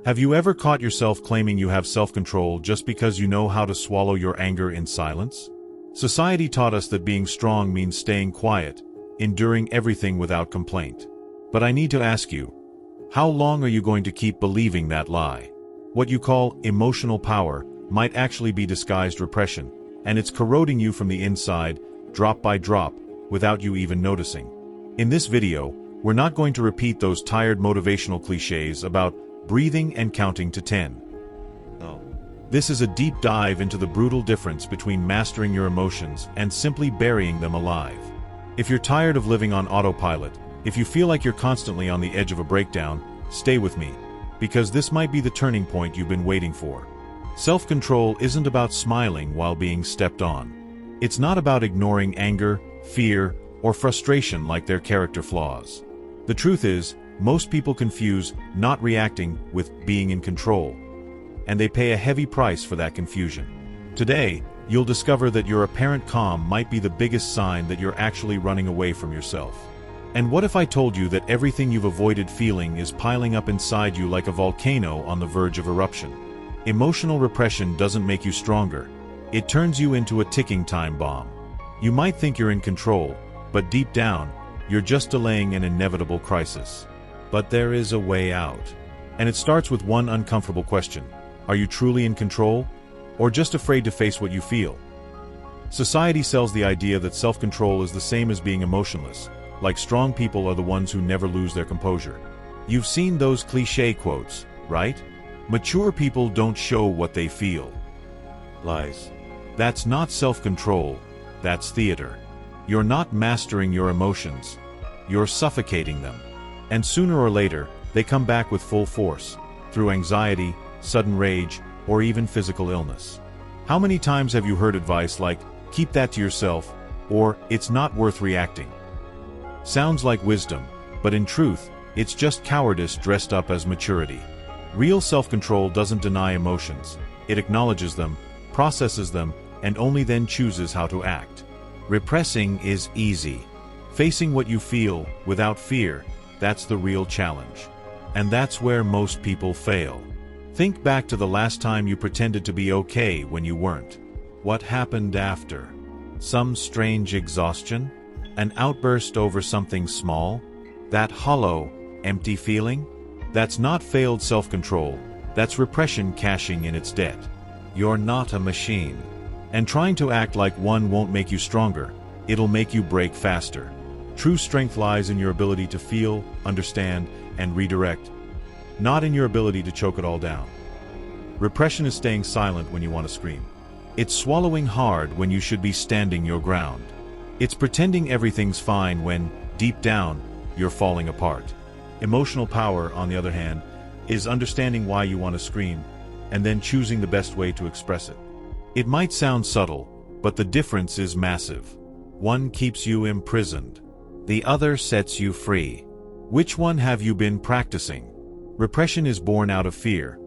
Have you ever caught yourself claiming you have self-control just because you know how to swallow your anger in silence? Society taught us that being strong means staying quiet, enduring everything without complaint. But I need to ask you, how long are you going to keep believing that lie? What you call emotional power might actually be disguised repression, and it's corroding you from the inside, drop by drop, without you even noticing. In this video, we're not going to repeat those tired motivational cliches about breathing and counting to 10. No. This is a deep dive into the brutal difference between mastering your emotions and simply burying them alive. If you're tired of living on autopilot, if you feel like you're constantly on the edge of a breakdown, stay with me, because this might be the turning point you've been waiting for. Self-control isn't about smiling while being stepped on. It's not about ignoring anger, fear, or frustration like their character flaws. The truth is, most people confuse not reacting with being in control, and they pay a heavy price for that confusion. Today, you'll discover that your apparent calm might be the biggest sign that you're actually running away from yourself. And what if I told you that everything you've avoided feeling is piling up inside you like a volcano on the verge of eruption? Emotional repression doesn't make you stronger. It turns you into a ticking time bomb. You might think you're in control, but deep down, you're just delaying an inevitable crisis. But there is a way out. And it starts with one uncomfortable question. Are you truly in control? Or just afraid to face what you feel? Society sells the idea that self-control is the same as being emotionless, like strong people are the ones who never lose their composure. You've seen those cliché quotes, right? Mature people don't show what they feel. Lies. That's not self-control, that's theater. You're not mastering your emotions, you're suffocating them. And sooner or later, they come back with full force, through anxiety, sudden rage, or even physical illness. How many times have you heard advice like, keep that to yourself, or it's not worth reacting? Sounds like wisdom, but in truth, it's just cowardice dressed up as maturity. Real self-control doesn't deny emotions, it acknowledges them, processes them, and only then chooses how to act. Repressing is easy. Facing what you feel, without fear, that's the real challenge. And that's where most people fail. Think back to the last time you pretended to be okay when you weren't. What happened after? Some strange exhaustion? An outburst over something small? That hollow, empty feeling? That's not failed self-control, that's repression cashing in its debt. You're not a machine. And trying to act like one won't make you stronger, it'll make you break faster. True strength lies in your ability to feel, understand, and redirect, not in your ability to choke it all down. Repression is staying silent when you want to scream. It's swallowing hard when you should be standing your ground. It's pretending everything's fine when, deep down, you're falling apart. Emotional power, on the other hand, is understanding why you want to scream, and then choosing the best way to express it. It might sound subtle, but the difference is massive. One keeps you imprisoned. The other sets you free. Which one have you been practicing? Repression is born out of fear.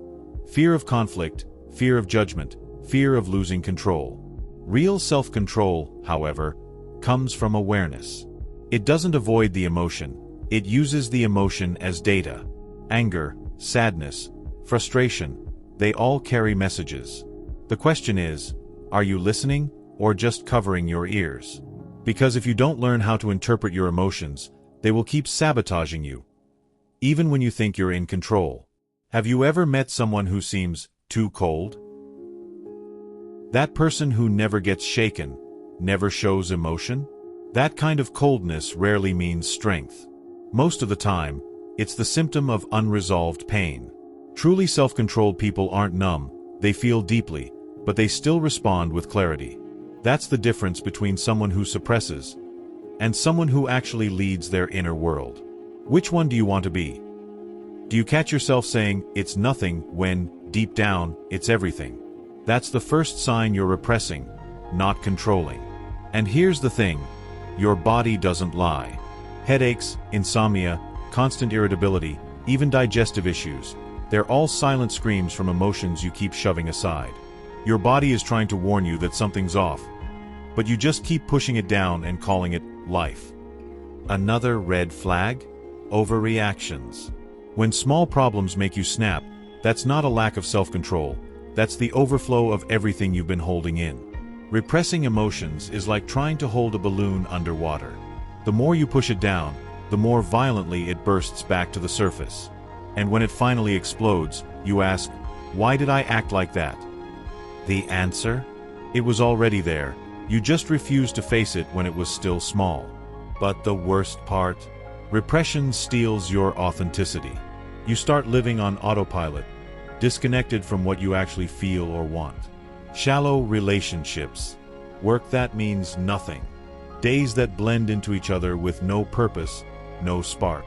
Fear of conflict, fear of judgment, fear of losing control. Real self-control, however, comes from awareness. It doesn't avoid the emotion, it uses the emotion as data. Anger, sadness, frustration, they all carry messages. The question is, are you listening or just covering your ears? Because if you don't learn how to interpret your emotions, they will keep sabotaging you, even when you think you're in control. Have you ever met someone who seems too cold? That person who never gets shaken, never shows emotion? That kind of coldness rarely means strength. Most of the time, it's the symptom of unresolved pain. Truly self-controlled people aren't numb, they feel deeply, but they still respond with clarity. That's the difference between someone who suppresses and someone who actually leads their inner world. Which one do you want to be? Do you catch yourself saying, it's nothing, when, deep down, it's everything? That's the first sign you're repressing, not controlling. And here's the thing, your body doesn't lie. Headaches, insomnia, constant irritability, even digestive issues, they're all silent screams from emotions you keep shoving aside. Your body is trying to warn you that something's off, but you just keep pushing it down and calling it life. Another red flag? Overreactions. When small problems make you snap, That's not a lack of self-control, that's the overflow of everything you've been holding in. Repressing emotions is like trying to hold a balloon underwater. The more you push it down, the more violently it bursts back to the surface. And when it finally explodes, you ask, why did I act like that? The answer? It was already there, you just refused to face it when it was still small. But the worst part? Repression steals your authenticity. You start living on autopilot, disconnected from what you actually feel or want. Shallow relationships. Work that means nothing. Days that blend into each other with no purpose, no spark.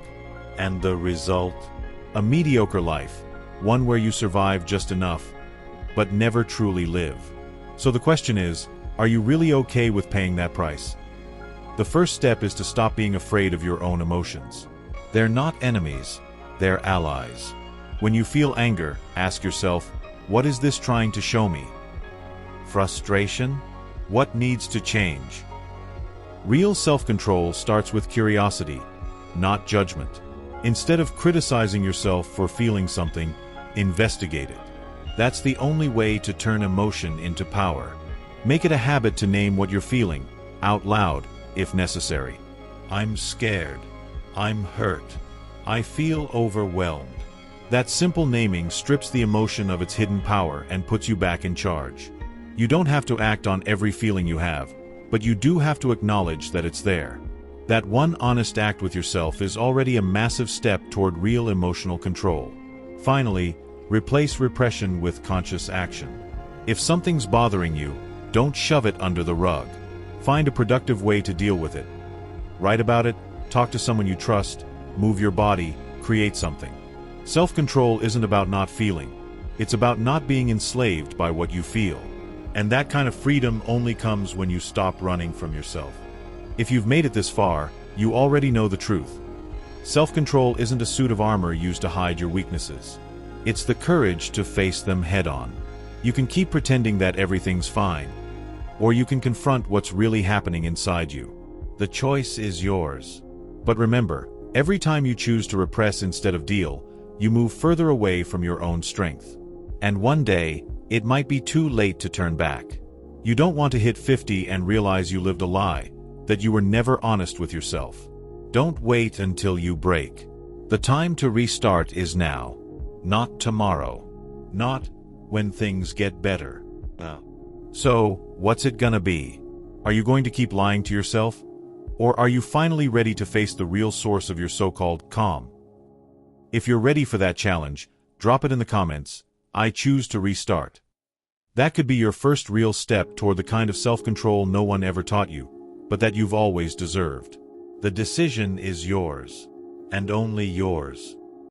And the result? A mediocre life, one where you survive just enough, but never truly live. So the question is, are you really okay with paying that price? The first step is to stop being afraid of your own emotions. They're not enemies, they're allies. When you feel anger, ask yourself, what is this trying to show me? Frustration? What needs to change? Real self-control starts with curiosity, not judgment. Instead of criticizing yourself for feeling something, investigate it. That's the only way to turn emotion into power. Make it a habit to name what you're feeling, out loud, if necessary. I'm scared. I'm hurt. I feel overwhelmed. That simple naming strips the emotion of its hidden power and puts you back in charge. You don't have to act on every feeling you have, but you do have to acknowledge that it's there. That one honest act with yourself is already a massive step toward real emotional control. Finally, replace repression with conscious action. If something's bothering you, don't shove it under the rug. Find a productive way to deal with it. Write about it, talk to someone you trust, move your body, create something. Self-control isn't about not feeling. It's about not being enslaved by what you feel. And that kind of freedom only comes when you stop running from yourself. If you've made it this far, you already know the truth. Self-control isn't a suit of armor used to hide your weaknesses. It's the courage to face them head-on. You can keep pretending that everything's fine, or you can confront what's really happening inside you. The choice is yours. But remember, every time you choose to repress instead of deal, you move further away from your own strength. And one day, it might be too late to turn back. You don't want to hit 50 and realize you lived a lie, that you were never honest with yourself. Don't wait until you break. The time to restart is now, not tomorrow, not when things get better. So, what's it gonna be? Are you going to keep lying to yourself? Or are you finally ready to face the real source of your so-called calm? If you're ready for that challenge, drop it in the comments. I choose to restart. That could be your first real step toward the kind of self-control no one ever taught you, but that you've always deserved. The decision is yours, and only yours.